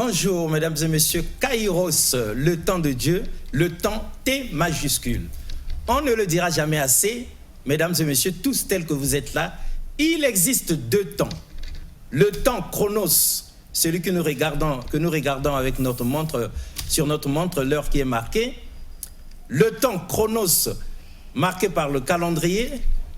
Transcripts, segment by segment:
Bonjour, mesdames et messieurs. Kairos, le temps de Dieu, le temps T majuscule. On ne le dira jamais assez, mesdames et messieurs, tous tels que vous êtes là, il existe deux temps. Le temps chronos, celui que nous regardons avec notre montre, sur notre montre, l'heure qui est marquée. Le temps chronos, marqué par le calendrier,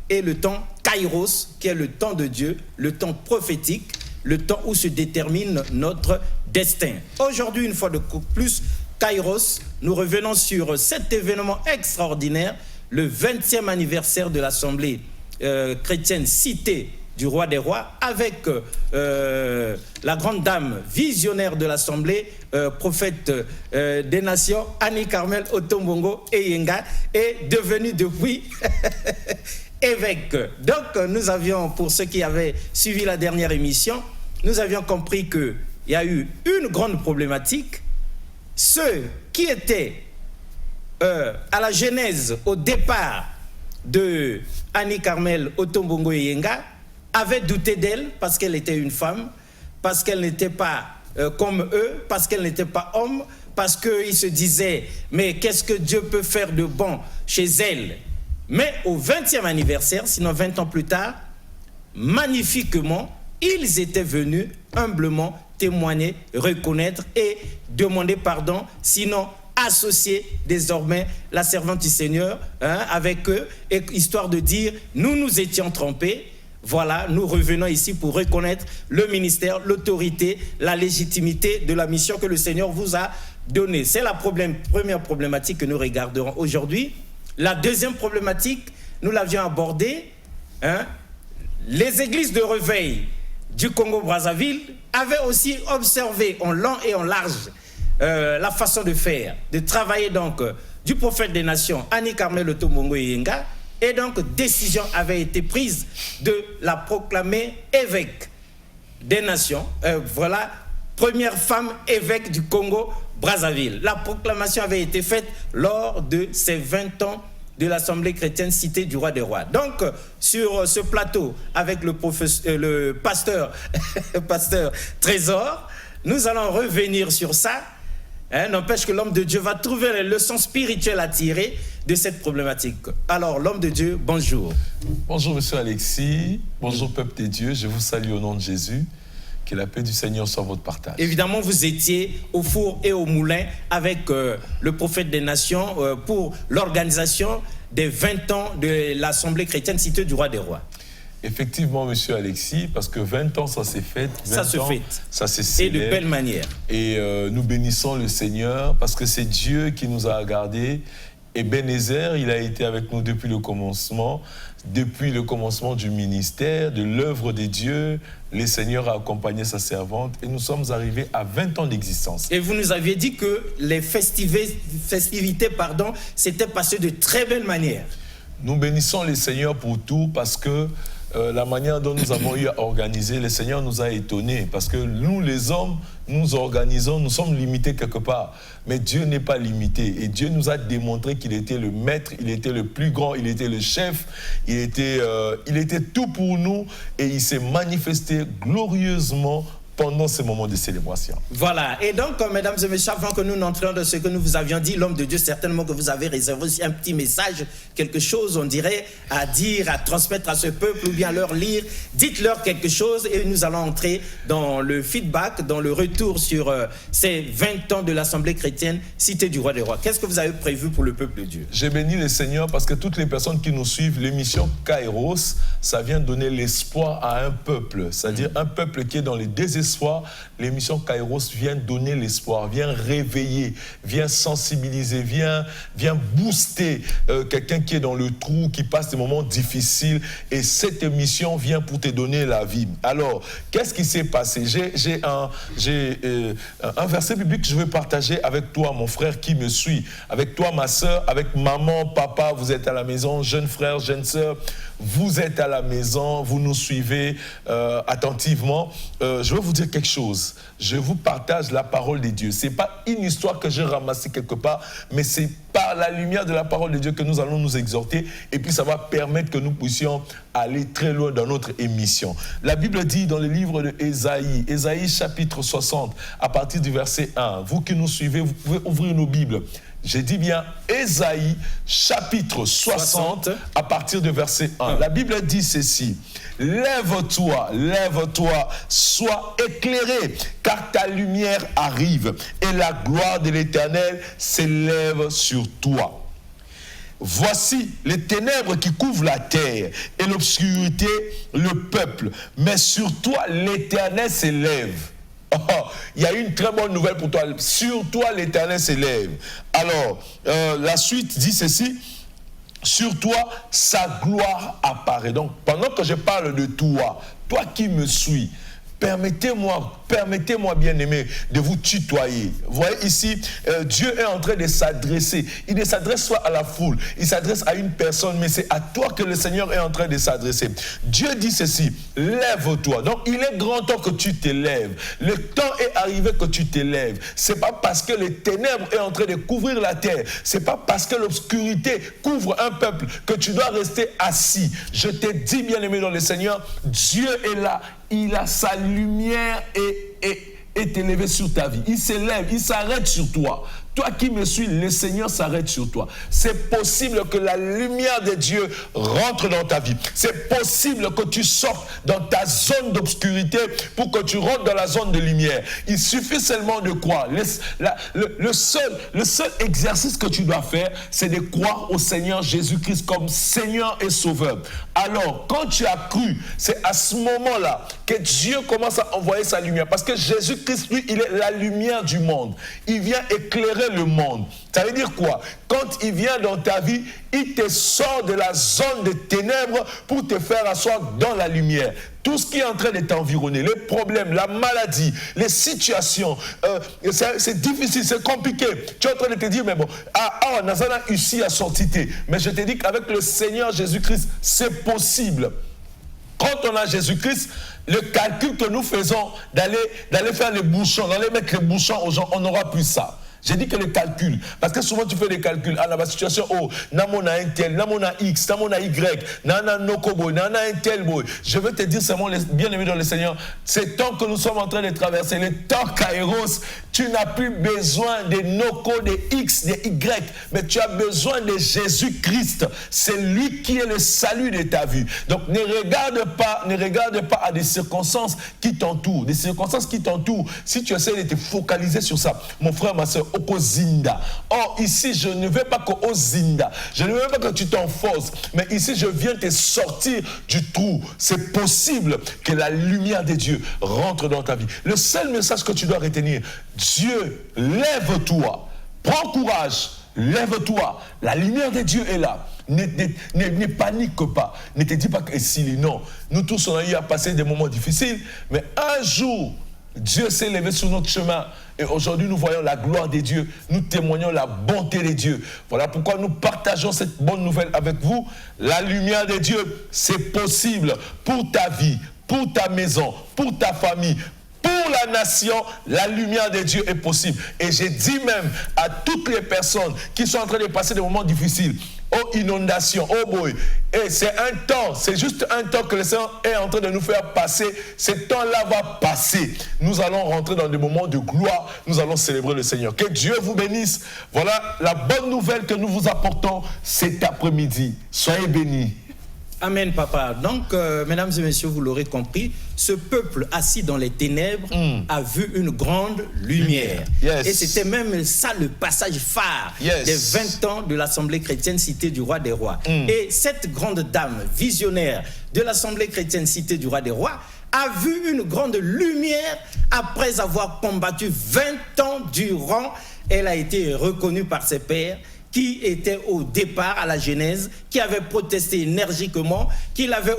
et le temps kairos, qui est le temps de Dieu, le temps prophétique, le temps où se détermine notre destin. Aujourd'hui, une fois de plus, kairos, nous revenons sur cet événement extraordinaire, le 20e anniversaire de l'Assemblée chrétienne Cité du Roi des Rois, avec la grande dame visionnaire de l'Assemblée, prophète des nations, Annie Carmel Otombongo Eyenga, est devenue depuis évêque. Donc nous avions, pour ceux qui avaient suivi la dernière émission, nous avions compris qu'il y a eu une grande problématique. Ceux qui étaient à la genèse, au départ de Annie Carmel Otombongo Eyenga, avaient douté d'elle parce qu'elle était une femme, parce qu'elle n'était pas comme eux, parce qu'elle n'était pas homme, parce qu'ils se disaient « mais qu'est-ce que Dieu peut faire de bon chez elle ?» Mais au 20e anniversaire, sinon 20 ans plus tard, magnifiquement, ils étaient venus humblement témoigner, reconnaître et demander pardon, sinon associer désormais la servante du Seigneur avec eux, et, histoire de dire « nous nous étions trompés ». Voilà, nous revenons ici pour reconnaître le ministère, l'autorité, la légitimité de la mission que le Seigneur vous a donnée. C'est la première problématique que nous regarderons aujourd'hui. La deuxième problématique, nous l'avions abordée. Les églises de réveil du Congo-Brazzaville avaient aussi observé en long et en large la façon de faire, de travailler donc du prophète des nations, Annie Carmel Otombongo Eyenga. Et donc, décision avait été prise de la proclamer évêque des nations. Voilà, première femme évêque du Congo-Brazzaville. La proclamation avait été faite lors de ces 20 ans de l'Assemblée chrétienne Cité du Roi des Rois. Donc, sur ce plateau, avec le pasteur, pasteur Trésor, nous allons revenir sur ça. N'empêche que l'homme de Dieu va trouver les leçons spirituelles à tirer de cette problématique. Alors, l'homme de Dieu, bonjour. Bonjour, monsieur Alexis. Bonjour, peuple de Dieu. Je vous salue au nom de Jésus. Que la paix du Seigneur soit votre partage. Évidemment, vous étiez au four et au moulin avec le prophète des nations pour l'organisation des 20 ans de l'Assemblée chrétienne Cité du Roi des Rois. Effectivement, monsieur Alexis, parce que 20 ans, ça s'est fait. Ça se fait. Ça s'est célèbre. Et de belle manière. Et nous bénissons le Seigneur parce que c'est Dieu qui nous a gardés. Et Ebenezer, il a été avec nous depuis le commencement du ministère, de l'œuvre de Dieu. Le Seigneur a accompagné sa servante et nous sommes arrivés à 20 ans d'existence. Et vous nous aviez dit que les festivités s'étaient passées de très belle manière. Nous bénissons le Seigneur pour tout parce que la manière dont nous avons eu à organiser, le Seigneur nous a étonnés parce que nous, les hommes, nous organisons, nous sommes limités quelque part. Mais Dieu n'est pas limité. Et Dieu nous a démontré qu'il était le maître, il était le plus grand, il était le chef, il était tout pour nous et il s'est manifesté glorieusement pendant ces moments de célébration. Voilà, et donc, mesdames et messieurs, avant que nous n'entrions dans ce que nous vous avions dit, l'homme de Dieu, certainement que vous avez réservé aussi un petit message, quelque chose, on dirait, à dire, à transmettre à ce peuple, ou bien à leur lire. Dites-leur quelque chose et nous allons entrer dans le feedback, dans le retour sur ces 20 ans de l'Assemblée chrétienne Cité du Roi des Rois. Qu'est-ce que vous avez prévu pour le peuple de Dieu? J'ai béni le Seigneur parce que toutes les personnes qui nous suivent, l'émission Kairos, ça vient donner l'espoir à un peuple, c'est-à-dire un peuple qui est dans les désespoirs. L'émission Kairos vient donner l'espoir, vient réveiller, vient sensibiliser, vient booster quelqu'un qui est dans le trou, qui passe des moments difficiles. Et cette émission vient pour te donner la vie. Alors, qu'est-ce qui s'est passé? J'ai un verset biblique que je veux partager avec toi, mon frère qui me suit, avec toi, ma soeur, avec maman, papa, vous êtes à la maison, jeunes frères, jeunes sœurs, vous êtes à la maison, vous nous suivez attentivement. Je veux vous dire quelque chose. chose. Je vous partage la parole de Dieu. Ce n'est pas une histoire que j'ai ramassée quelque part, mais c'est par la lumière de la parole de Dieu que nous allons nous exhorter. Et puis ça va permettre que nous puissions aller très loin dans notre émission. La Bible dit dans le livre de Ésaïe, Ésaïe chapitre 60, à partir du verset 1. Vous qui nous suivez, vous pouvez ouvrir nos Bibles. J'ai dit bien Ésaïe chapitre 60 à partir du verset 1. La Bible dit ceci. Lève-toi, lève-toi, sois éclairé, car ta lumière arrive et la gloire de l'Éternel s'élève sur toi. Voici les ténèbres qui couvrent la terre et l'obscurité le peuple, mais sur toi l'Éternel s'élève. Oh, il y a une très bonne nouvelle pour toi. Sur toi, l'Éternel s'élève. Alors, la suite dit ceci. Sur toi, sa gloire apparaît. Donc, pendant que je parle de toi, toi qui me suis, permettez-moi, bien-aimé, de vous tutoyer. Vous voyez ici, Dieu est en train de s'adresser. Il ne s'adresse pas à la foule, il s'adresse à une personne, mais c'est à toi que le Seigneur est en train de s'adresser. Dieu dit ceci, lève-toi. Donc, il est grand temps que tu t'élèves. Le temps est arrivé que tu t'élèves. Ce n'est pas parce que les ténèbres sont en train de couvrir la terre, ce n'est pas parce que l'obscurité couvre un peuple que tu dois rester assis. Je te dis, bien-aimé dans le Seigneur, Dieu est là. Il a sa lumière est élevée sur ta vie. Il s'élève, il s'arrête sur toi. Toi qui me suis, le Seigneur s'arrête sur toi. C'est possible que la lumière de Dieu rentre dans ta vie. C'est possible que tu sortes dans ta zone d'obscurité pour que tu rentres dans la zone de lumière. Il suffit seulement de croire. Le seul exercice que tu dois faire, c'est de croire au Seigneur Jésus-Christ comme Seigneur et Sauveur. Alors, quand tu as cru, c'est à ce moment-là que Dieu commence à envoyer sa lumière. Parce que Jésus-Christ, lui, il est la lumière du monde. Il vient éclairer le monde. Ça veut dire quoi? Quand il vient dans ta vie, il te sort de la zone de ténèbres pour te faire asseoir dans la lumière. Tout ce qui est en train de t'environner, les problèmes, la maladie, les situations, c'est difficile, c'est compliqué. Tu es en train de te dire, mais bon, Nazana ici a sorti. Mais je te dis qu'avec le Seigneur Jésus-Christ, c'est possible. Quand on a Jésus-Christ, le calcul que nous faisons d'aller faire les bouchons, d'aller mettre les bouchons aux gens, on n'aura plus ça. J'ai dit que le calcul, parce que souvent tu fais des calculs, ah, la situation, oh, namona un tel, namona X, namona Y, nana nokobo, nana un tel boy. Je veux te dire seulement, bien aimé dans le Seigneur, c'est temps que nous sommes en train de traverser, le temps Kairos, tu n'as plus besoin de noko, de X, de Y, mais tu as besoin de Jésus-Christ. C'est lui qui est le salut de ta vie. Donc ne regarde pas à des circonstances qui t'entourent, des circonstances qui t'entourent. Si tu essaies de te focaliser sur ça, mon frère, ma soeur, Okozinda. Or, ici, je ne veux pas que Ozinda. Je ne veux pas que tu t'enfonces. Mais ici, je viens te sortir du trou. C'est possible que la lumière de Dieu rentre dans ta vie. Le seul message que tu dois retenir, Dieu, lève-toi. Prends courage. Lève-toi. La lumière de Dieu est là. Ne panique pas. Ne te dis pas que c'est non. Nous tous, on a eu à passer des moments difficiles. Mais un jour, Dieu s'est levé sur notre chemin et aujourd'hui nous voyons la gloire de Dieu, nous témoignons la bonté de Dieu. Voilà pourquoi nous partageons cette bonne nouvelle avec vous. La lumière de Dieu, c'est possible pour ta vie, pour ta maison, pour ta famille, pour la nation. La lumière de Dieu est possible. Et j'ai dit même à toutes les personnes qui sont en train de passer des moments difficiles, oh inondation, oh boy, et c'est un temps, c'est juste un temps que le Seigneur est en train de nous faire passer. Ce temps-là va passer. Nous allons rentrer dans des moments de gloire. Nous allons célébrer le Seigneur. Que Dieu vous bénisse. Voilà la bonne nouvelle que nous vous apportons cet après-midi. Soyez bénis. Amen, papa. Donc, mesdames et messieurs, vous l'aurez compris, ce peuple assis dans les ténèbres a vu une grande lumière. Yes. Et c'était même ça le passage phare des 20 ans de l'Assemblée chrétienne Cité du Roi des Rois. Et cette grande dame visionnaire de l'Assemblée chrétienne Cité du Roi des Rois a vu une grande lumière après avoir combattu 20 ans durant. Elle a été reconnue par ses pairs, qui était au départ, à la Genèse, qui avait protesté énergiquement, qui l'avait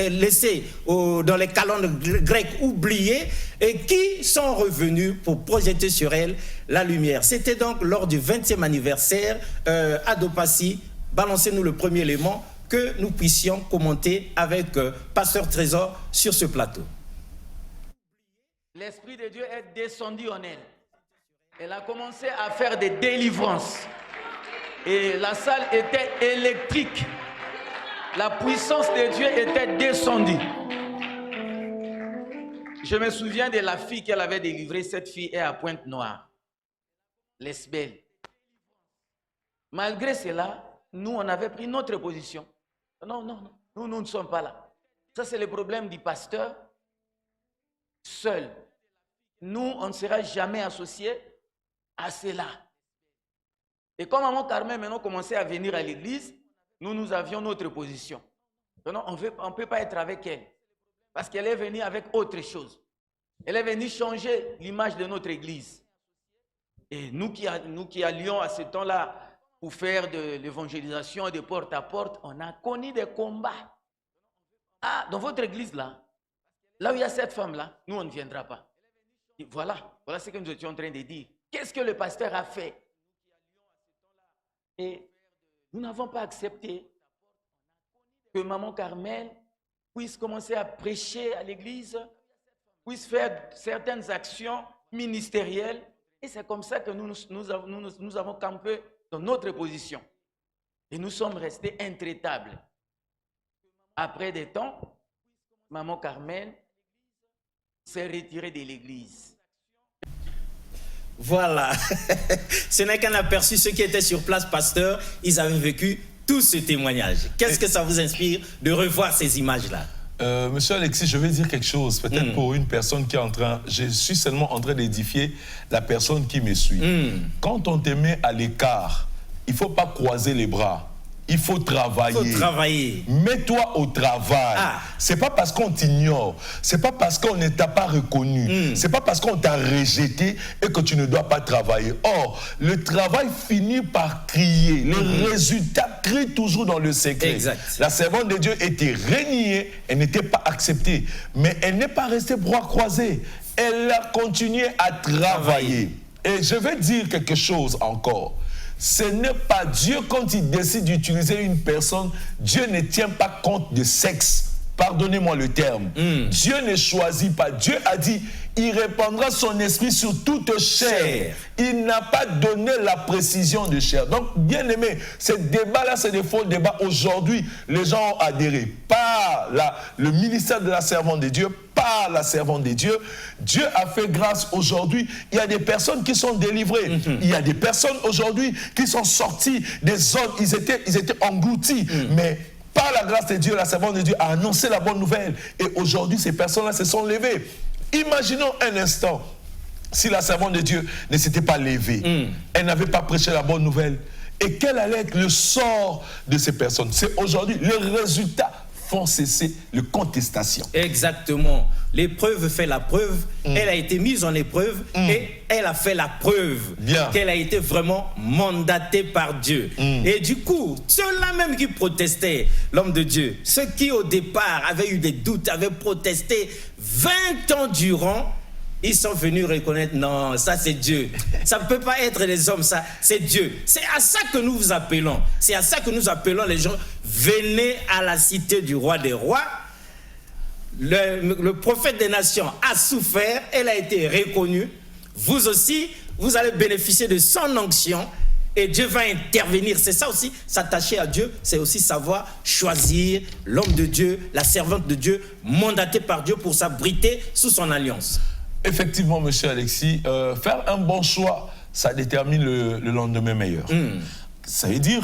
laissé dans les calendes grecs oubliés, et qui sont revenus pour projeter sur elle la lumière. C'était donc lors du 20e anniversaire à Dopassi. Balancez-nous le premier élément que nous puissions commenter avec Pasteur Trésor sur ce plateau. l'Esprit de Dieu est descendu en elle. Elle a commencé à faire des délivrances. Et la salle était électrique. La puissance de Dieu était descendue. Je me souviens de la fille qu'elle avait délivrée. Cette fille est à Pointe-Noire. Lesbelle. Malgré cela, nous, on avait pris notre position. Non, nous ne sommes pas là. Ça, c'est le problème du pasteur seul. Nous, on ne sera jamais associés à cela. Et comme Maman Carmen maintenant commençait à venir à l'église, nous avions notre position. Non, on ne peut pas être avec elle. Parce qu'elle est venue avec autre chose. Elle est venue changer l'image de notre église. Et nous qui allions à ce temps-là pour faire de l'évangélisation de porte à porte, on a connu des combats. Ah, dans votre église là où il y a cette femme-là, nous on ne viendra pas. Et voilà ce que nous étions en train de dire. Qu'est-ce que le pasteur a fait? Et nous n'avons pas accepté que Maman Carmel puisse commencer à prêcher à l'église, puisse faire certaines actions ministérielles. Et c'est comme ça que nous avons campé dans notre position. Et nous sommes restés intraitables. Après des temps, Maman Carmen s'est retirée de l'église. Voilà. Ce n'est qu'un aperçu. Ceux qui étaient sur place, pasteur, ils avaient vécu tout ce témoignage. Qu'est-ce que ça vous inspire de revoir ces images-là? Monsieur Alexis, je vais dire quelque chose, peut-être pour une personne qui est en train, je suis seulement en train d'édifier la personne qui me suit. Quand on te met à l'écart, il ne faut pas croiser les bras. Il faut travailler. Il faut travailler. Mets-toi au travail. C'est pas parce qu'on t'ignore, c'est pas parce qu'on ne t'a pas reconnu, c'est pas parce qu'on t'a rejeté et que tu ne dois pas travailler. Or, le travail finit par crier. Le résultat crie toujours dans le secret. Exact. La servante de Dieu était reniée, elle n'était pas acceptée, mais elle n'est pas restée bras croisés. Elle a continué à travailler. Et je vais dire quelque chose encore. Ce n'est pas Dieu, quand il décide d'utiliser une personne, Dieu ne tient pas compte de sexe. Pardonnez-moi le terme. Dieu ne choisit pas. Dieu a dit, il répandra son esprit sur toute chair. Il n'a pas donné la précision de chair. Donc, bien aimé, ce débat-là, c'est des faux débats. Aujourd'hui, les gens ont adhéré. Par le ministère de la servante de Dieu, par la servante de Dieu. Dieu a fait grâce aujourd'hui. Il y a des personnes qui sont délivrées. Il y a des personnes aujourd'hui qui sont sorties des zones. Ils étaient engloutis. Mais par la grâce de Dieu, la servante de Dieu a annoncé la bonne nouvelle. Et aujourd'hui, ces personnes-là se sont levées. Imaginons un instant, si la servante de Dieu ne s'était pas levée, elle n'avait pas prêché la bonne nouvelle. Et quel allait être le sort de ces personnes? C'est aujourd'hui, les résultats font cesser les contestations. Exactement. L'épreuve fait la preuve. Elle a été mise en épreuve et elle a fait la preuve qu'elle a été vraiment mandatée par Dieu. Et du coup, ceux-là même qui protestaient, l'homme de Dieu, ceux qui au départ avaient eu des doutes, avaient protesté 20 ans durant, ils sont venus reconnaître, non, ça c'est Dieu. Ça ne peut pas être les hommes, ça c'est Dieu. C'est à ça que nous vous appelons. C'est à ça que nous appelons les gens. Venez à la cité du roi des rois. Le prophète des nations a souffert, elle a été reconnue. Vous aussi, vous allez bénéficier de son onction et Dieu va intervenir. C'est ça aussi, s'attacher à Dieu, c'est aussi savoir choisir l'homme de Dieu, la servante de Dieu, mandatée par Dieu pour s'abriter sous son alliance. Effectivement, monsieur Alexis, faire un bon choix, ça détermine le lendemain meilleur. Ça veut dire,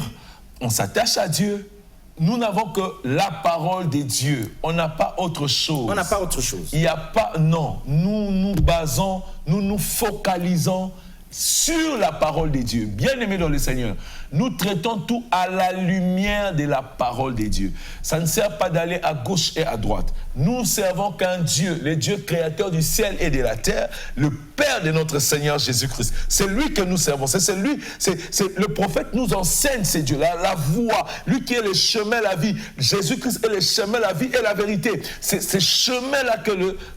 on s'attache à Dieu. Nous n'avons que la parole de Dieu. On n'a pas autre chose. On n'a pas autre chose. Il n'y a pas, non. Nous nous basons, nous nous focalisons sur la parole de Dieu. Bien-aimés dans le Seigneur, nous traitons tout à la lumière de la parole de Dieu. Ça ne sert pas d'aller à gauche et à droite. Nous servons qu'un Dieu, le Dieu créateur du ciel et de la terre, le Père de notre Seigneur Jésus-Christ. C'est lui que nous servons. C'est lui, le prophète nous enseigne ces dieux-là, la voie, lui qui est le chemin, la vie. Jésus-Christ est le chemin, la vie et la vérité. C'est ce chemin-là que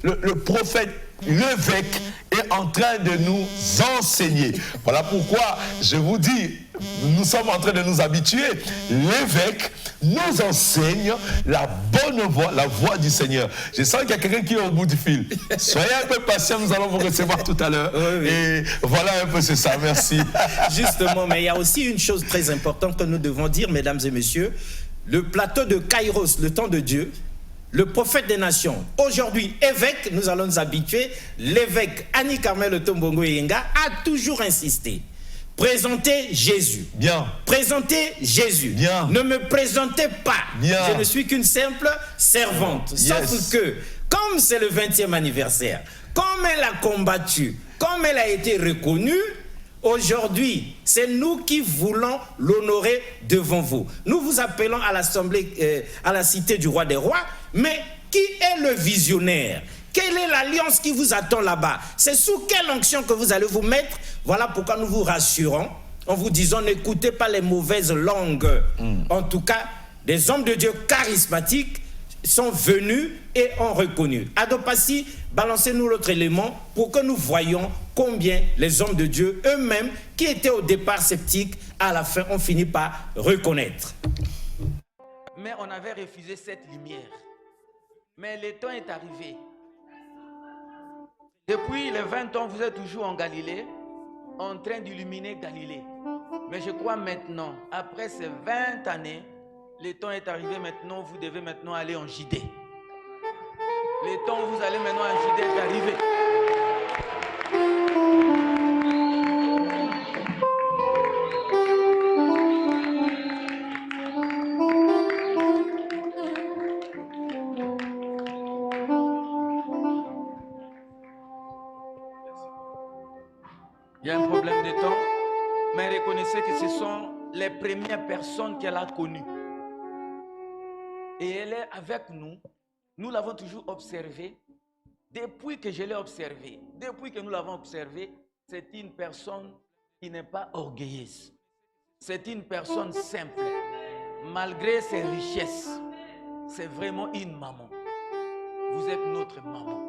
le prophète l'évêque est en train de nous enseigner. Voilà pourquoi je vous dis, nous sommes en train de nous habituer. L'évêque nous enseigne la bonne voie, la voie du Seigneur. Je sens qu'il y a quelqu'un qui est au bout du fil. Soyez un peu patient, nous allons vous recevoir tout à l'heure. Oui. Et voilà un peu, c'est ça, merci. Justement, mais il y a aussi une chose très importante que nous devons dire, mesdames et messieurs. Le plateau de Kairos, le temps de Dieu, le prophète des nations, aujourd'hui évêque, nous allons nous habituer, l'évêque Annie Carmel Otombongo Yenga a toujours insisté. Présentez Jésus. Bien. Présentez Jésus. Bien. Ne me présentez pas. Bien. Je ne suis qu'une simple servante. Yes. Sauf que, comme c'est le 20e anniversaire, comme elle a combattu, comme elle a été reconnue, aujourd'hui, c'est nous qui voulons l'honorer devant vous. Nous vous appelons à l'Assemblée, à la cité du roi des rois, mais qui est le visionnaire? Quelle est l'alliance qui vous attend là-bas? C'est sous quelle onction que vous allez vous mettre? Voilà pourquoi nous vous rassurons en vous disant, n'écoutez pas les mauvaises langues. En tout cas, des hommes de Dieu charismatiques sont venus et ont reconnu. Adopassi, balancez-nous l'autre élément pour que nous voyions combien les hommes de Dieu eux-mêmes, qui étaient au départ sceptiques, à la fin ont fini par reconnaître. Mais on avait refusé cette lumière. Mais le temps est arrivé. Depuis les 20 ans, vous êtes toujours en Galilée, en train d'illuminer Galilée. Mais je crois maintenant, après ces 20 années, le temps est arrivé maintenant, vous devez maintenant aller en JD. Le temps où vous allez maintenant en JD est arrivé. Il y a un problème de temps, mais reconnaissez que ce sont les premières personnes qu'elle a connues. Et elle est avec nous. Nous l'avons toujours observée. Depuis que je l'ai observée, depuis que nous l'avons observée, c'est une personne qui n'est pas orgueilleuse. C'est une personne simple. Malgré ses richesses, c'est vraiment une maman. Vous êtes notre maman.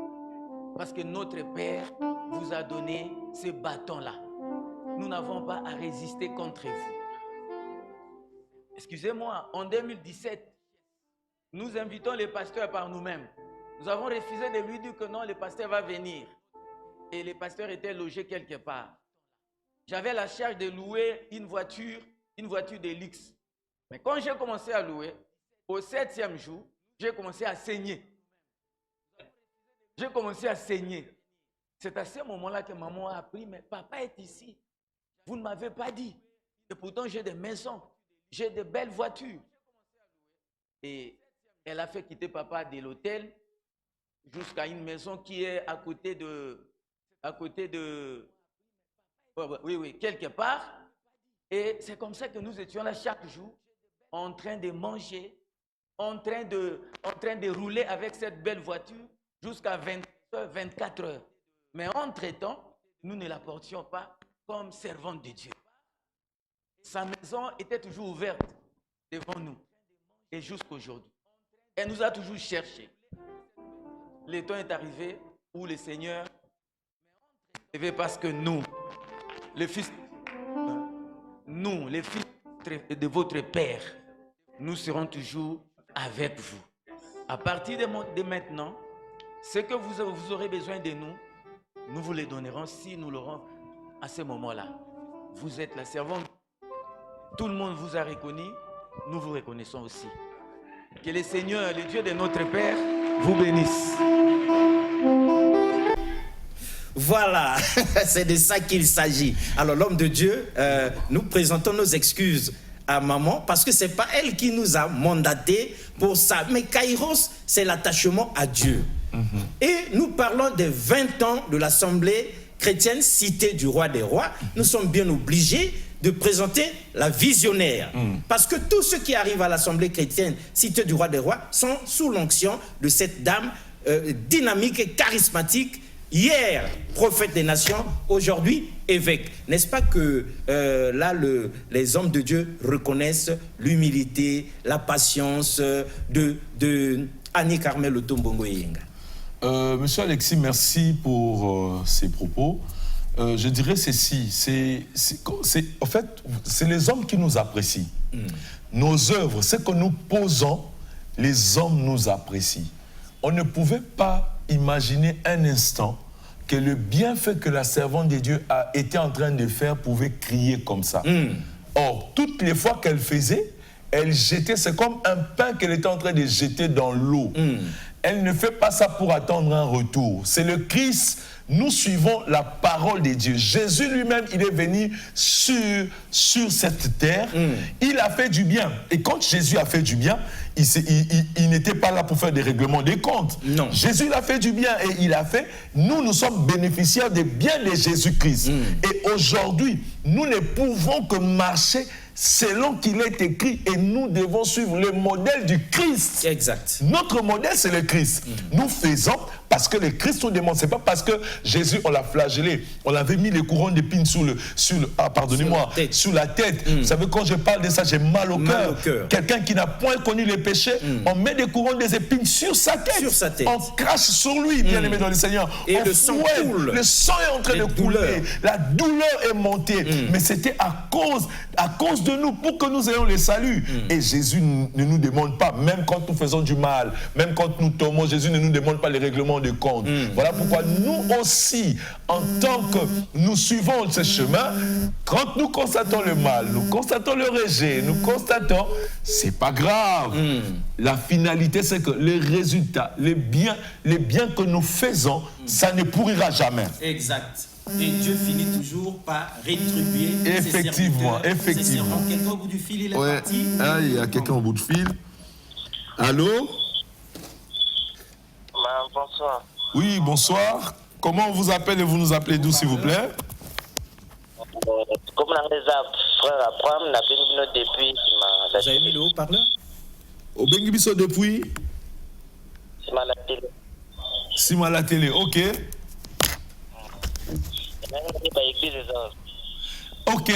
Parce que notre Père vous a donné ce bâton-là. Nous n'avons pas à résister contre vous. Excusez-moi, en 2017, nous invitons les pasteurs par nous-mêmes. Nous avons refusé de lui dire que non, le pasteur va venir. Et le pasteur était logé quelque part. J'avais la charge de louer une voiture de luxe. Mais quand j'ai commencé à louer, au 7e jour, j'ai commencé à saigner. J'ai commencé à saigner. C'est à ce moment-là que maman a appris, mais papa est ici. Vous ne m'avez pas dit. Et pourtant, j'ai des maisons, j'ai de belles voitures. Et elle a fait quitter papa de l'hôtel jusqu'à une maison qui est à côté de, oui, quelque part. Et c'est comme ça que nous étions là chaque jour, en train de manger, en train de rouler avec cette belle voiture jusqu'à 24 heures. Mais entre-temps, nous ne la portions pas comme servante de Dieu. Sa maison était toujours ouverte devant nous. Et jusqu'aujourd'hui. Elle nous a toujours cherché. Le temps est arrivé où le Seigneur est arrivé parce que nous, les fils de votre Père, nous serons toujours avec vous. À partir de maintenant, ce que vous aurez besoin de nous, nous vous les donnerons si nous l'aurons à ce moment-là. Vous êtes la servante. Tout le monde vous a reconnu. Nous vous reconnaissons aussi. Que le Seigneur, le Dieu de notre Père, vous bénisse. Voilà, c'est de ça qu'il s'agit. Alors l'homme de Dieu, nous présentons nos excuses à maman parce que ce n'est pas elle qui nous a mandatés pour ça. Mais Kairos, c'est l'attachement à Dieu. Et nous parlons des 20 ans de l'Assemblée chrétienne, cité du roi des rois. Nous sommes bien obligés de présenter la visionnaire. Parce que tous ceux qui arrivent à l'Assemblée chrétienne, cité du roi des rois, sont sous l'onction de cette dame dynamique et charismatique, hier prophète des nations, aujourd'hui évêque. N'est-ce pas que là, les hommes de Dieu reconnaissent l'humilité, la patience de Annie Carmel Otombongo Yenga? Monsieur Alexis, merci pour ces propos. Je dirais ceci, en fait, c'est les hommes qui nous apprécient. Nos œuvres, ce que nous posons, les hommes nous apprécient. On ne pouvait pas imaginer un instant que le bienfait que la servante de Dieu a été en train de faire pouvait crier comme ça. Or, toutes les fois qu'elle faisait, elle jetait, c'est comme un pain qu'elle était en train de jeter dans l'eau. Elle ne fait pas ça pour attendre un retour. C'est le Christ. Nous suivons la parole de Dieu. Jésus lui-même, il est venu sur cette terre. Il a fait du bien. Et quand Jésus a fait du bien, il n'était pas là pour faire des règlements des comptes. Non. Jésus, il a fait du bien et il a fait. Nous sommes bénéficiaires des biens de Jésus-Christ. Et aujourd'hui, nous ne pouvons que marcher selon qu'il est écrit et nous devons suivre le modèle du Christ. Exact. Notre modèle, c'est le Christ. Nous faisons parce que le Christ nous demande. C'est pas parce que Jésus, on l'a flagellé, on l'avait mis les couronnes d'épines sur la tête. Vous savez, quand je parle de ça, j'ai mal au cœur. Quelqu'un qui n'a point connu les péchés, on met des couronnes des épines sur sa tête. On crache sur lui, bien aimé dans le Seigneur. Et le sang coule. Le sang est en train de couler. La douleur est montée. Mais c'était à cause de nous, pour que nous ayons le salut. Et Jésus ne nous demande pas, même quand nous faisons du mal, même quand nous tombons, Jésus ne nous demande pas les règlements de compte. Voilà pourquoi nous aussi, en tant que nous suivons ce chemin, quand nous constatons le mal, nous constatons le rejet, nous constatons, c'est pas grave. La finalité, c'est que les résultats, les biens que nous faisons, ça ne pourrira jamais. Exact. Et Dieu finit toujours par rétribuer. Effectivement. Quelqu'un au bout du fil, il est parti. Ah, il y a quelqu'un au bout du fil. Allô? Bonsoir. Oui, bonsoir. Comment on vous appelle et vous nous appelez d'où, s'il vous plaît? Comme on a frère Abraham, n'a pas depuis. Vous avez mis le haut-parleur? Au Bengibiso depuis? Sima la télé. Sima la télé, ok. Ok,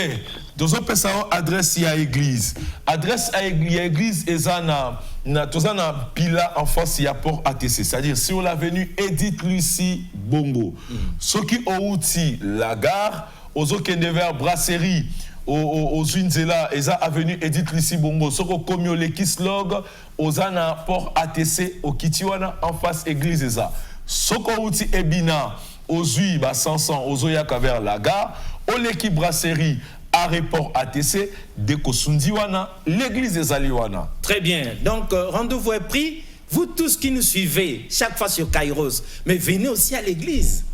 nous avons pensé à adresse à l'église. Adresse à l'église, et ça na pila en face il y a port ATC. C'est-à-dire, si on l'a venu Edith Lucie Bongo, ceux qui ont outil la gare, aux autres qui vers brasserie, aux Unzela, et ça avenue Edith Lucie Bongo, ceux qui ont commis les Kislog, aux ana port ATC, au Kitiwana en face église et ça. Ceux qui ont outil Ebina, aux Ui, Sansan, aux Oyaka vers la gare, au l'équipe brasserie, à report ATC, Dekosundiwana, l'église des Aliwana. Très bien. Donc, rendez-vous est pris. Vous tous qui nous suivez, chaque fois sur Kairos, mais venez aussi à l'église,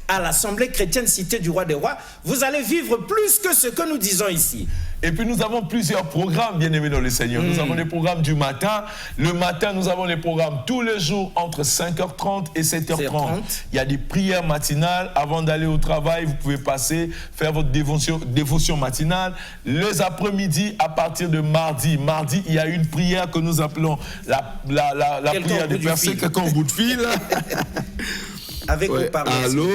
à l'Assemblée chrétienne Cité du Roi des Rois. Vous allez vivre plus que ce que nous disons ici. Et puis nous avons plusieurs programmes, bien aimés dans le Seigneur. Nous avons les programmes du matin. Le matin, nous avons les programmes tous les jours entre 5h30 et 7h30. Il y a des prières matinales. Avant d'aller au travail, vous pouvez passer, faire votre dévotion matinale. Les après-midi, à partir de mardi. Mardi, il y a une prière que nous appelons la prière des personnes. Quelqu'un au bout de fil. Avec vous parlez. Allô?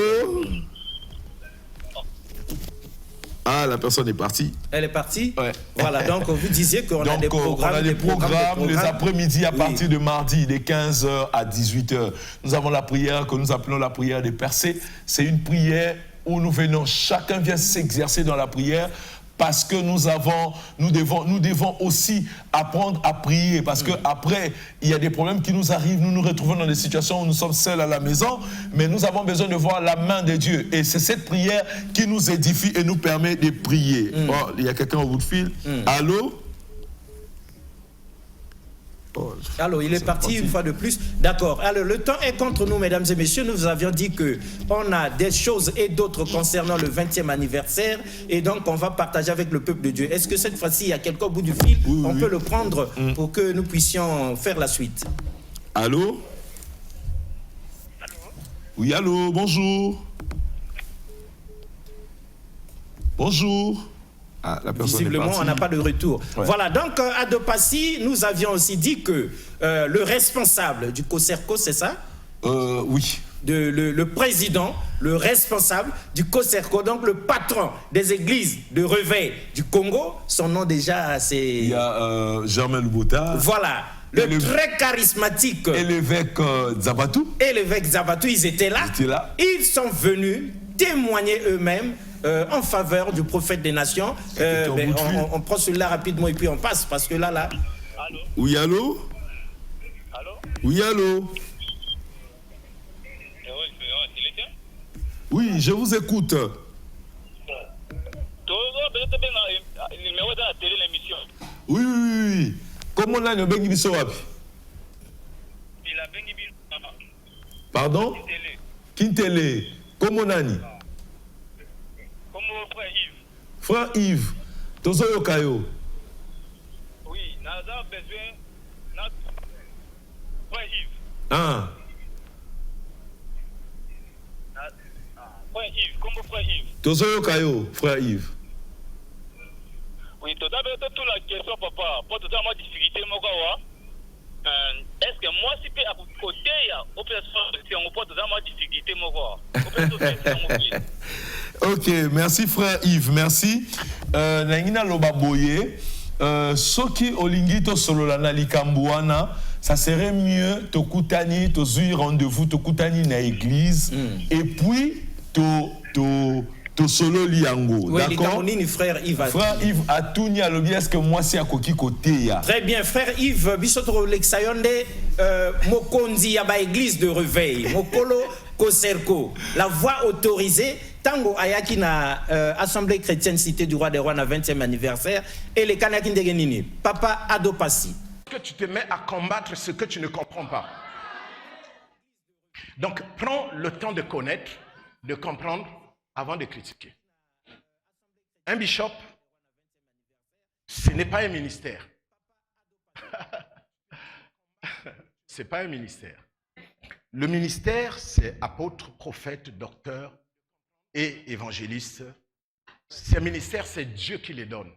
Ah, la personne est partie. Elle est partie? Ouais. Voilà, donc vous disiez qu'on a des programmes. On a des programmes les après-midi à partir de mardi, de 15h à 18h. Nous avons la prière que nous appelons la prière des percées. C'est une prière où nous venons, chacun vient s'exercer dans la prière. Parce que nous devons aussi apprendre à prier. Parce qu'après, il y a des problèmes qui nous arrivent. Nous nous retrouvons dans des situations où nous sommes seuls à la maison. Mais nous avons besoin de voir la main de Dieu. Et c'est cette prière qui nous édifie et nous permet de prier. Oh, il y a quelqu'un au bout de fil. Allô? Alors, il est parti une fois de plus. D'accord. Alors, le temps est contre nous, mesdames et messieurs. Nous vous avions dit qu'on a des choses et d'autres concernant le 20e anniversaire. Et donc, on va partager avec le peuple de Dieu. Est-ce que cette fois-ci, il y a quelqu'un au bout du fil? On peut le prendre pour que nous puissions faire la suite. Allô? Oui, allô, bonjour. Bonjour. Ah, la personne visiblement, on n'a pas de retour. Ouais. Voilà, donc à Dopassi, nous avions aussi dit que le responsable du COSERCO, c'est ça? Oui. Le président, le responsable du COSERCO, donc le patron des églises de réveil du Congo, son nom déjà, c'est... Il y a Germain Loubota. Voilà. le très charismatique et l'évêque Zabatou. Et l'évêque Zabatou, ils étaient là. Ils sont venus témoigner eux-mêmes en faveur du prophète des nations. On prend celui-là rapidement et puis on passe parce que là... Allô? Oui, allô? Allô? Oui, allô? Oui, je vous écoute. Oui. Comment on a une bengi biso wapi? Pardon? Kintele. Comment on a ni? Frère Yves. Tozo yokayo. Oui, nous avons besoin de frère Yves. Ah. Frère Yves, comment frère Yves? Tozo yokayo, frère Yves. Oui, tout d'abord, toute la question, papa, pour tout ça, moi, difficulté, moi, est-ce que moi, si je peux à côté, si on peut tout ça, moi, difficulté, moi, Ok, merci, frère Yves, merci. Nangina Lobaboye, Soki Olingito Sololana Likambuana, ça serait mieux, Tokutani, Tozui rendez-vous, Tokutani na église, et puis, to solo liango. Oui, d'accord. Frère Yves. Frère Yves Atouni a lobby, est-ce que moi c'est à Koki côté ya? Très bien, frère Yves Bisotro Lexayonde Mokonzi Yaba église de réveil, Mokolo Koserko, la voix autorisée. Tango Ayaki na Assemblée chrétienne Cité du Roi des Rois na 20e anniversaire et les Kanaki Ndegenini. Papa Adopassi. Que tu te mets à combattre ce que tu ne comprends pas. Donc prends le temps de connaître, de comprendre avant de critiquer. Un bishop, ce n'est pas un ministère. Ce n'est pas un ministère. Le ministère, c'est apôtre, prophète, docteur et évangéliste. Ces ministères, c'est Dieu qui les donne.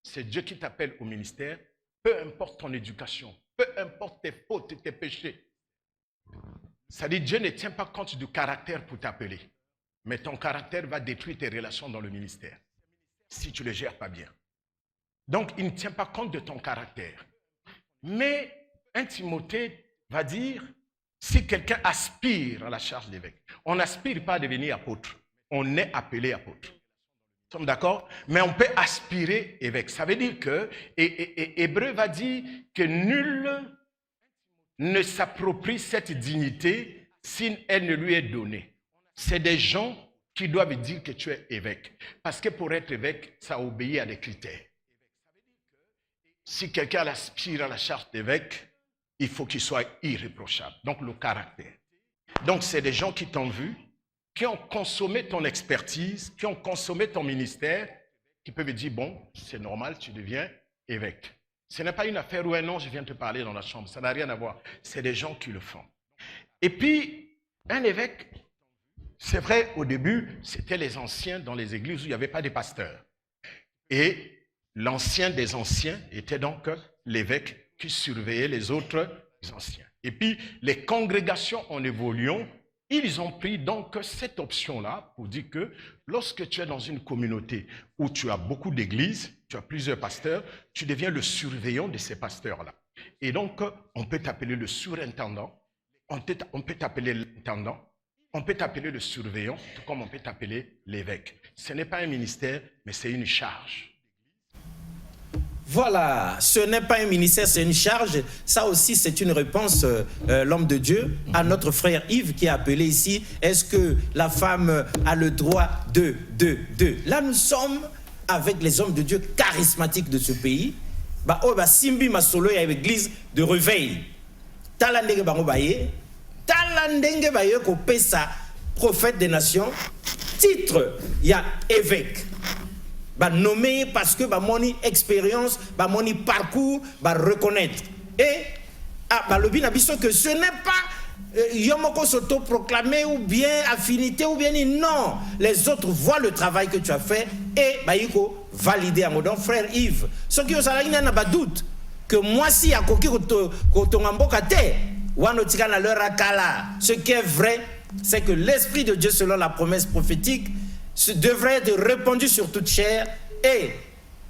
C'est Dieu qui t'appelle au ministère, peu importe ton éducation, peu importe tes fautes et tes péchés. Ça dit, Dieu ne tient pas compte du caractère pour t'appeler. Mais ton caractère va détruire tes relations dans le ministère, si tu ne le gères pas bien. Donc, il ne tient pas compte de ton caractère. Mais un Timothée va dire, si quelqu'un aspire à la charge d'évêque, on n'aspire pas à devenir apôtre, on est appelé apôtre. Nous sommes d'accord? Mais on peut aspirer évêque. Ça veut dire que, et Hébreu va dire que nul ne s'approprie cette dignité si elle ne lui est donnée. C'est des gens qui doivent dire que tu es évêque. Parce que pour être évêque, ça obéit à des critères. Si quelqu'un aspire à la charge d'évêque, il faut qu'il soit irréprochable. Donc le caractère. Donc c'est des gens qui t'ont vu, qui ont consommé ton expertise, qui ont consommé ton ministère, qui peuvent dire, bon, c'est normal, tu deviens évêque. Ce n'est pas une affaire où un nom, je viens te parler dans la chambre. Ça n'a rien à voir. C'est des gens qui le font. Et puis, un évêque, c'est vrai, au début, c'était les anciens dans les églises où il n'y avait pas de pasteurs. Et l'ancien des anciens était donc l'évêque qui surveillait les autres anciens. Et puis, les congrégations en évoluant, ils ont pris donc cette option-là pour dire que lorsque tu es dans une communauté où tu as beaucoup d'églises, tu as plusieurs pasteurs, tu deviens le surveillant de ces pasteurs-là. Et donc, on peut t'appeler le surintendant, on peut t'appeler l'intendant, on peut t'appeler le surveillant, tout comme on peut t'appeler l'évêque. Ce n'est pas un ministère, mais c'est une charge. Voilà, ce n'est pas un ministère, c'est une charge. Ça aussi, c'est une réponse, l'homme de Dieu, à notre frère Yves qui est appelé ici. Est-ce que la femme a le droit de. Là, nous sommes avec les hommes de Dieu charismatiques de ce pays. Simbi Masolo et l'église de réveil. Talandenge Bangobaye, Talandenge Baye Kopesa, prophète des nations, titre, il y a évêque. Nommé parce que mon expérience, mon parcours, reconnaître. Et le bien que ce n'est pas Yomoko s'auto-proclamer ou bien affinité ou bien non. Les autres voient le travail que tu as fait et Baïko valider à mon don frère Yves. Ce qui n'a pas doute que moi si à Koki Kotongambokate, Wanotika na leur akala. Ce qui est vrai, c'est que l'Esprit de Dieu, selon la promesse prophétique, devrait être répandu sur toute chair. Et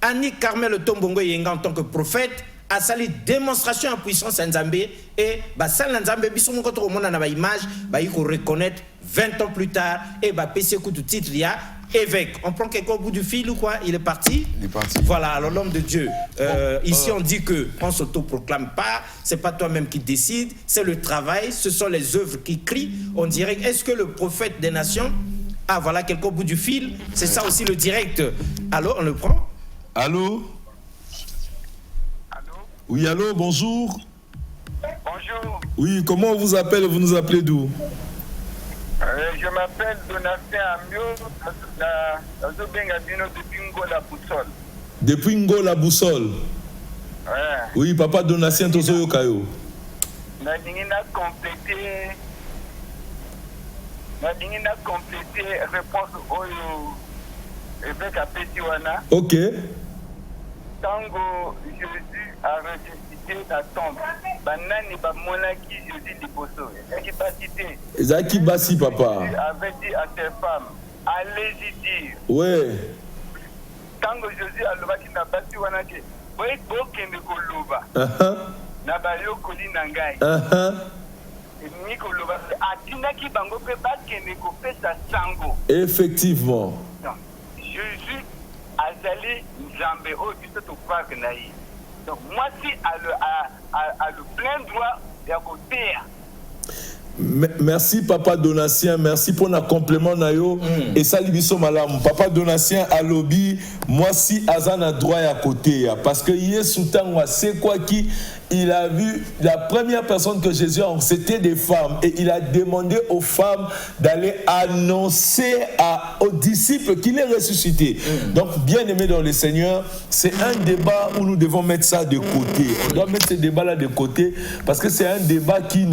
Annie Carmel Tombongo Yenga en tant que prophète à sali démonstration en puissance en Nzambé et bah ça Nzambé biso mon contre monde na ba image bah il faut reconnaître 20 ans plus tard et bah PC coup de titre il y a évêque. On prend quelqu'un au bout du fil ou quoi? Il est parti. Il est parti. Voilà, alors l'homme de Dieu. Ici, on dit qu'on ne s'autoproclame pas, c'est pas toi-même qui décide, c'est le travail, ce sont les œuvres qui crient. On dirait, est-ce que le prophète des nations... Ah, voilà, quelqu'un au bout du fil. C'est ça aussi le direct. Alors, on le prend. Allô? Allô? Oui, allô, bonjour. Bonjour, Oui, comment on vous appelle? Vous nous appelez d'où? je m'appelle Donatien Amio, depuis Ngola Boussole. Depuis Ngola Boussole. Ouais. Oui, papa Donatien Tozoyo Kayo. Nadingina complété réponse au évêque à Petiwana. Ok. Tango Jésus a ressuscité la tombe. Banani bamonaki Jésus liboso. Qui pas cité. Zaki Bassi, papa. Jésus avait dit à ses femmes, allez-y dire. Ouais. Tango Jésus a lobaki na basi wana ke. Boy bokende koloba. Na bayokoli na ngai. Niko loba atinaki bango pe bakende kopesa sango. Effectivement. Non. Jésus azali Nzambe o biso to croire na ye. Donc moi si a le plein droit ya kotea. Merci papa Donatien, merci pour le complément nayo et ça libiso malam. Papa Donatien a lobby, moi si Azan a droit à côté parce que hier soutan c'est quoi qui il a vu la première personne que Jésus a, c'était des femmes et il a demandé aux femmes d'aller annoncer aux disciples qu'il est ressuscité. Donc bien aimé dans le Seigneur, c'est un débat où nous devons mettre ça de côté. On doit mettre ce débat là de côté parce que c'est un débat qui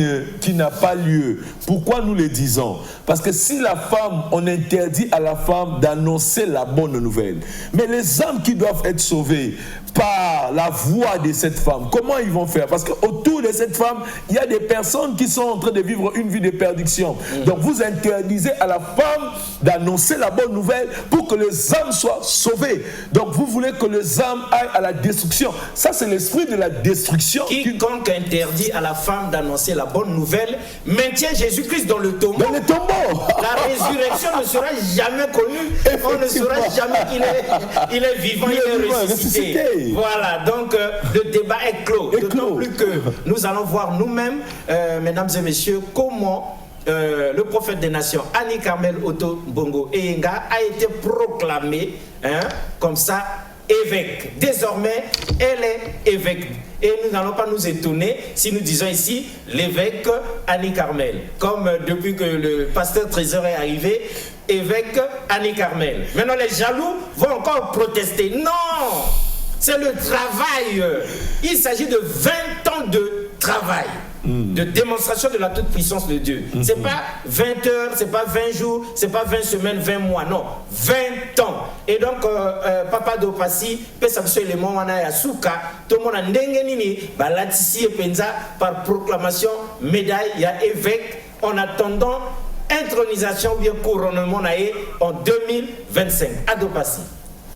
n'a pas lieu. Pourquoi nous le disons? Parce que si la femme, on interdit à la femme d'annoncer la bonne nouvelle, mais les âmes qui doivent être sauvées par la voix de cette femme, comment ils vont faire? Parce qu'autour de cette femme, il y a des personnes qui sont en train de vivre une vie de perdition. Donc vous interdisez à la femme d'annoncer la bonne nouvelle pour que les âmes soient sauvées. Donc vous voulez que les âmes aillent à la destruction. Ça c'est l'esprit de la destruction. Quiconque interdit à la femme d'annoncer la bonne nouvelle maintient Jésus-Christ dans le tombeau. Dans le tombeau. La résurrection ne sera jamais connue. On ne saura jamais qu'il est vivant, il est ressuscité. Voilà, donc le débat est clos. D'autant plus que nous allons voir nous-mêmes, mesdames et messieurs, comment le prophète des nations, Annie Carmel Otto Bongo Eyenga, a été proclamé comme ça évêque. Désormais, elle est évêque. Et nous n'allons pas nous étonner si nous disons ici l'évêque Annie Carmel. Comme depuis que le pasteur Trésor est arrivé, évêque Annie Carmel. Maintenant, les jaloux vont encore protester. Non! C'est le travail. Il s'agit de 20 ans de travail, de démonstration de la toute-puissance de Dieu. C'est pas 20 heures, c'est pas 20 jours, c'est pas 20 semaines, 20 mois, non, 20 ans. Et donc, Papa Dopassi, Pesabso élément, on a Yasuka, tout le monde a ndengenini, balatisi et penza, par proclamation, médaille, il y a évêque, en attendant intronisation ou bien couronnement en 2025. Adopassi.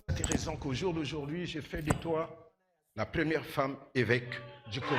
Intéressant qu'au jour d'aujourd'hui, j'ai fait de toi la première femme évêque du Congo.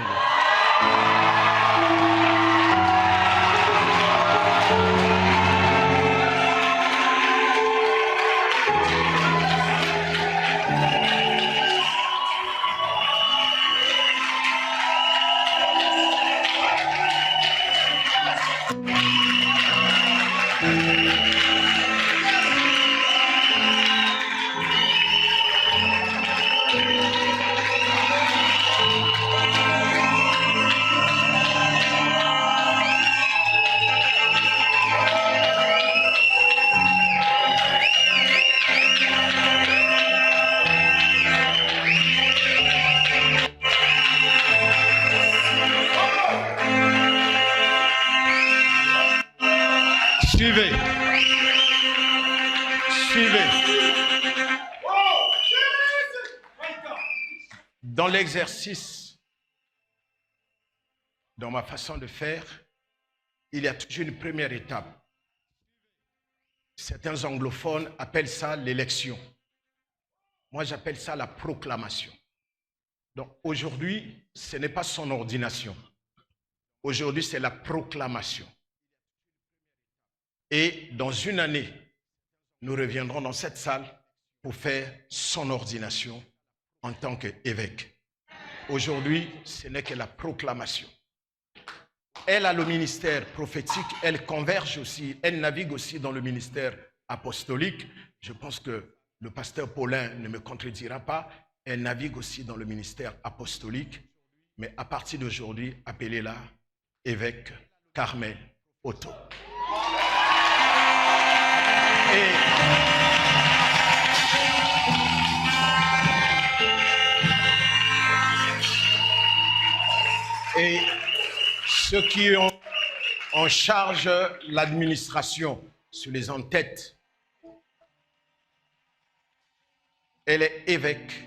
Suivez. Dans l'exercice, dans ma façon de faire, il y a toujours une première étape. Certains anglophones appellent ça l'élection. Moi, j'appelle ça la proclamation. Donc aujourd'hui, ce n'est pas son ordination. Aujourd'hui, c'est la proclamation. Et dans une année, nous reviendrons dans cette salle pour faire son ordination en tant qu'évêque. Aujourd'hui, ce n'est que la proclamation. Elle a le ministère prophétique, elle converge aussi, elle navigue aussi dans le ministère apostolique. Je pense que le pasteur Paulin ne me contredira pas. Elle navigue aussi dans le ministère apostolique. Mais à partir d'aujourd'hui, appelez-la évêque Carmel Otto. Et ceux qui ont en charge l'administration sur les en-têtes, elle est évêque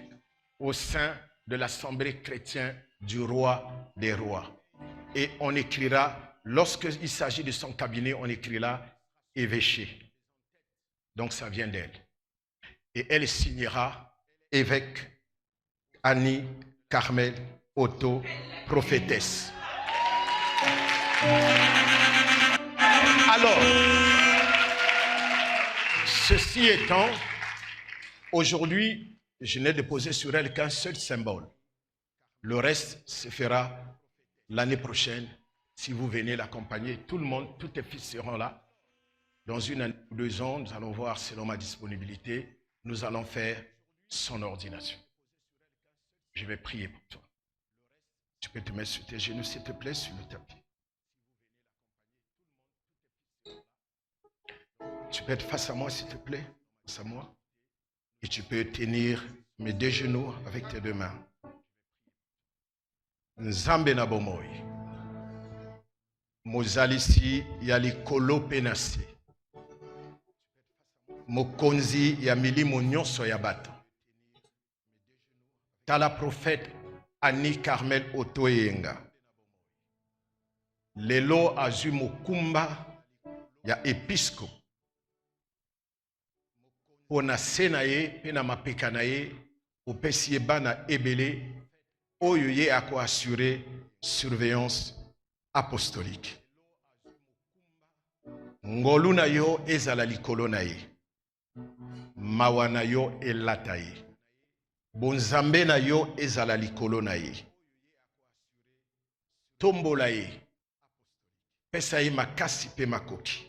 au sein de l'Assemblée chrétienne du roi des rois. Et on écrira, lorsqu'il s'agit de son cabinet, on écrira évêché. Donc ça vient d'elle. Et elle signera évêque Annie Carmel Otto, prophétesse. Alors, ceci étant, aujourd'hui, je n'ai déposé sur elle qu'un seul symbole. Le reste se fera l'année prochaine. Si vous venez l'accompagner, tout le monde, tous tes fils seront là. Dans une année ou 2 ans, nous allons voir selon ma disponibilité, nous allons faire son ordination. Je vais prier pour toi. Tu peux te mettre sur tes genoux, s'il te plaît, sur le tapis. Tu peux être face à moi, s'il te plaît, face à moi. Et tu peux tenir mes 2 genoux avec tes 2 mains. Nzambe na bomoi. Mozalisi ya likolo penase. Mokonzi ya milimo nyonso ya bato. Tala prophète Annie Carmel Otto Yenga. Lelo azu mokumba ya episcope. Pona sena ye, pena mapeka na ye, opesi bana ebele, oyo ye ako assurer surveillance apostolique. Ngolu na yo ezala likolo na ye. Mawa na yo elata ye. Bonzambe na yo ezala likolo na ye. Tombola ye. Pesa ye makasi pe makoki.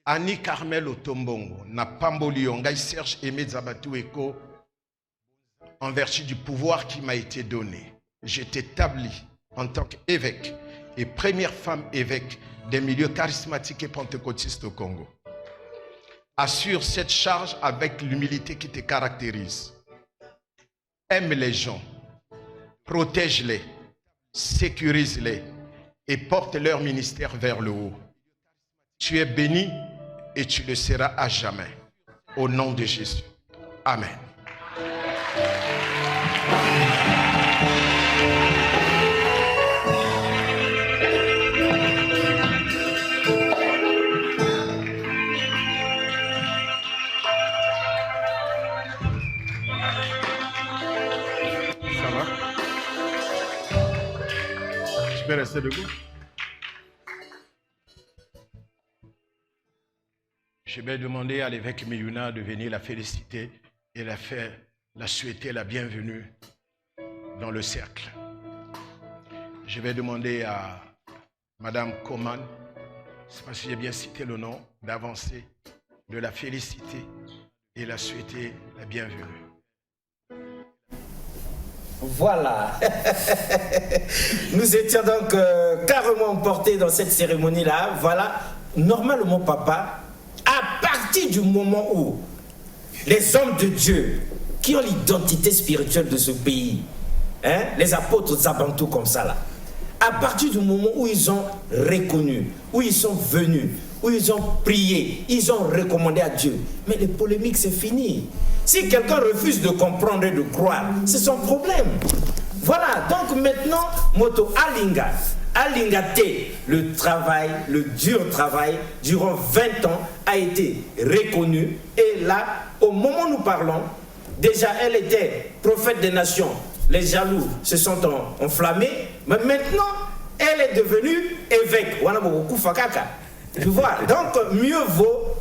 Annie Carmel Otombongo, na pamboli ngai Serge Aimé Zabatu Eko, en vertu du pouvoir qui m'a été donné, j'ai été établi en tant qu'évêque et première femme évêque des milieux charismatiques et pentecôtistes au Congo. Assure cette charge avec l'humilité qui te caractérise. Aime les gens, protège-les, sécurise-les et porte leur ministère vers le haut. Tu es béni et tu le seras à jamais. Au nom de Jésus. Amen. Ça va? Tu peux rester debout? Je vais demander à l'évêque Miyuna de venir la féliciter et la souhaiter la bienvenue dans le cercle. Je vais demander à Madame Koman, je ne sais pas si j'ai bien cité le nom, d'avancer, de la féliciter et la souhaiter la bienvenue. Voilà. Nous étions donc carrément emportés dans cette cérémonie-là. Voilà. Normalement, papa, à partir du moment où les hommes de Dieu qui ont l'identité spirituelle de ce pays, hein, les apôtres Zabantou comme ça là, à partir du moment où ils ont reconnu, où ils sont venus, où ils ont prié, ils ont recommandé à Dieu, mais les polémiques c'est fini. Si quelqu'un refuse de comprendre et de croire, c'est son problème. Voilà, donc maintenant, Moto Alinga, Alingate, le travail, le dur travail, durant 20 ans, a été reconnu. Et là, au moment où nous parlons, déjà elle était prophète des nations les jaloux se sont enflammés, mais maintenant, elle est devenue évêque. Tu vois, donc mieux vaut,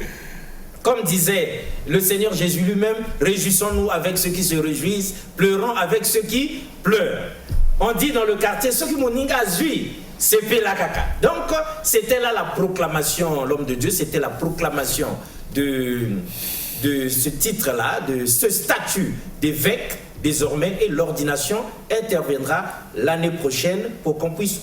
comme disait le Seigneur Jésus lui-même, réjouissons-nous avec ceux qui se réjouissent, pleurons avec ceux qui pleurent. On dit dans le quartier, ceux qui m'ont zui, c'est la caca. Donc, c'était là la proclamation, l'homme de Dieu, c'était la proclamation de ce titre-là, de ce statut d'évêque désormais, et l'ordination interviendra l'année prochaine pour qu'on puisse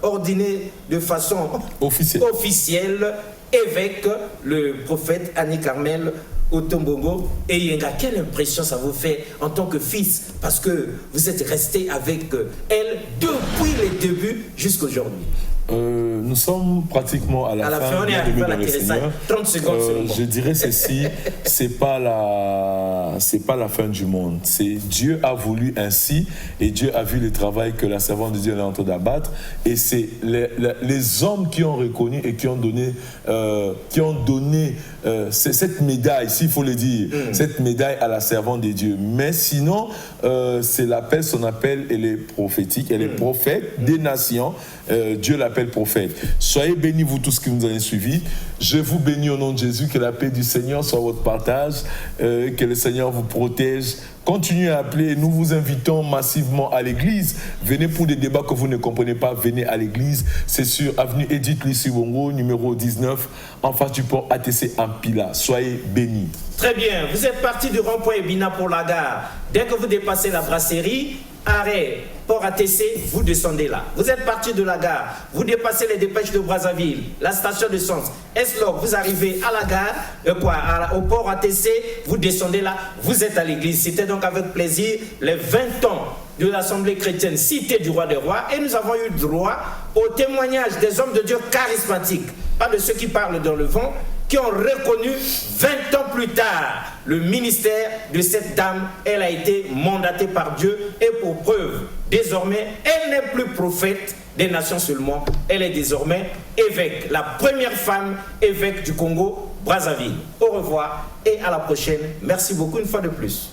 ordiner de façon officielle évêque le prophète Annie Carmel Otombongo et Yenga. Quelle impression ça vous fait en tant que fils, parce que vous êtes resté avec elle depuis les débuts jusqu'aujourd'hui? Nous sommes pratiquement à la fin. On est arrivé à la Teresa. 30 secondes seulement. Je dirais ceci, c'est pas la fin du monde. C'est Dieu a voulu ainsi, et Dieu a vu le travail que la servante de Dieu est en train d'abattre, et c'est les hommes qui ont reconnu et qui ont donné cette médaille, s'il faut le dire, cette médaille à la servante de Dieu. Mais sinon, c'est l'appel, son appel, elle est prophétique, elle est prophète des nations. Dieu l'appelle prophète. Soyez bénis, vous tous qui nous avez suivis. Je vous bénis au nom de Jésus. Que la paix du Seigneur soit votre partage, que le Seigneur vous protège. Continuez à appeler. Nous vous invitons massivement à l'église. Venez pour des débats que vous ne comprenez pas. Venez à l'église. C'est sur avenue Edith Lucie-Bongo, numéro 19, en face du port ATC Ampila. Soyez bénis. Très bien. Vous êtes parti du rond-point Ebina pour la gare. Dès que vous dépassez la brasserie, arrêt, port ATC, vous descendez là. Vous êtes parti de la gare, vous dépassez les dépêches de Brazzaville, la station de Sens, Eslog, vous arrivez à la gare, au port ATC, vous descendez là, vous êtes à l'église. C'était donc avec plaisir les 20 ans de l'Assemblée chrétienne Cité du Roi des Rois, et nous avons eu droit au témoignage des hommes de Dieu charismatiques, pas de ceux qui parlent dans le vent, qui ont reconnu 20 ans plus tard le ministère de cette dame. Elle a été mandatée par Dieu, et pour preuve, désormais, elle n'est plus prophète des nations seulement, elle est désormais évêque, la première femme évêque du Congo, Brazzaville. Au revoir et à la prochaine. Merci beaucoup une fois de plus.